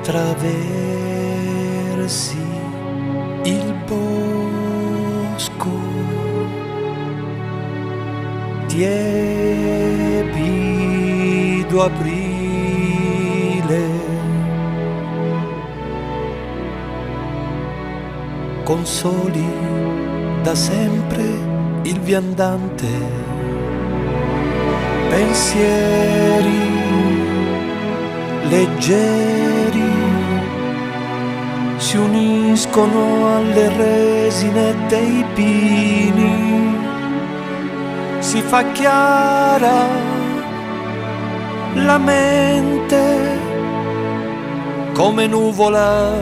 attraversi il bosco tiepido aprile, consoli da sempre il viandante, pensieri leggeri si uniscono alle resine dei pini, si fa chiara la mente come nuvola,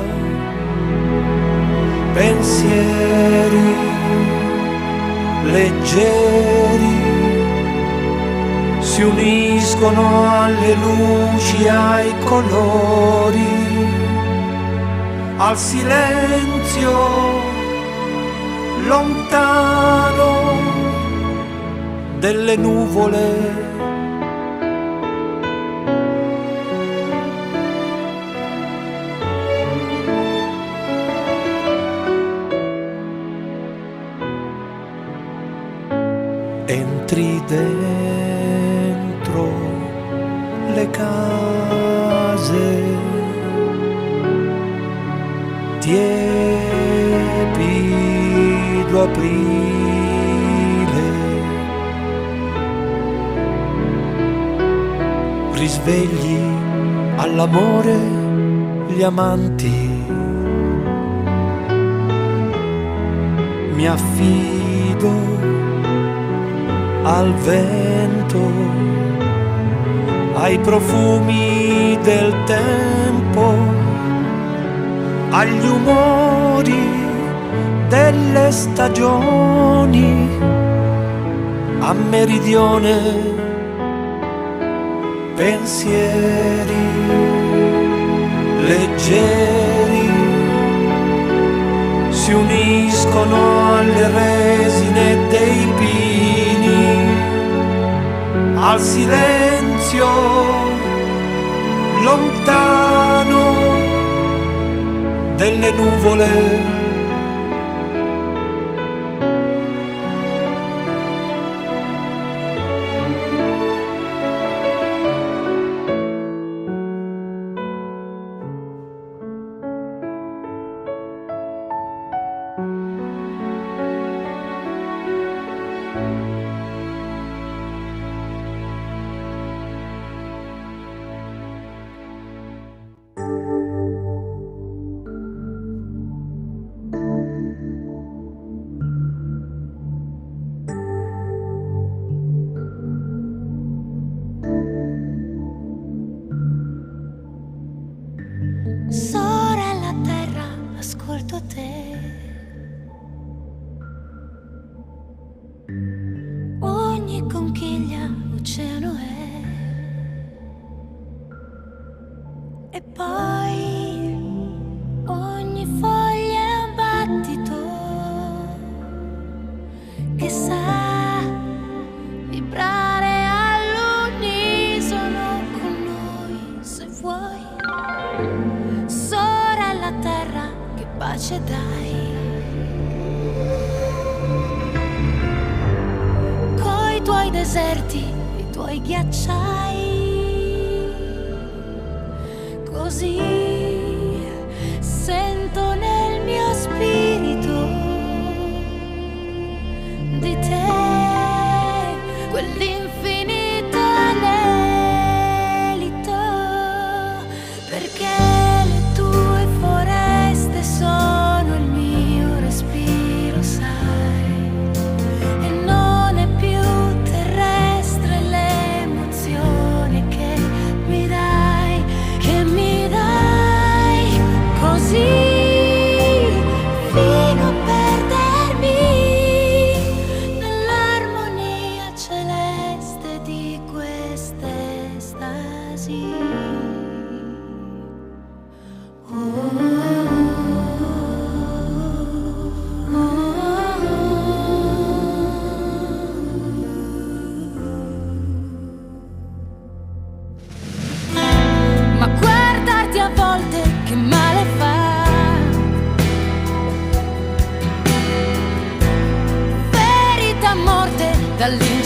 pensieri leggeri si uniscono alle luci, ai colori, al silenzio lontano delle nuvole. Entri dentro le case, tiepido aprile, risvegli all'amore gli amanti, mi affido al vento, ai profumi del tempo, agli umori delle stagioni, a meridione, pensieri leggeri si uniscono alle resine dei pini, al silenzio lontano delle nuvole. Sorella terra, ascolto te. Ogni conchiglia oceano è. E poi ogni foglia è un battito che sa vibrare all'unisono con noi, se vuoi. Sorella terra, che pace dai. Coi tuoi deserti, i tuoi ghiacciai, così sento nel mio spirito di te quell'infinito anelito, perché le tue foreste sono il mio respiro, sai, e non è più terrestre l'emozione che mi dai, che mi dai. galline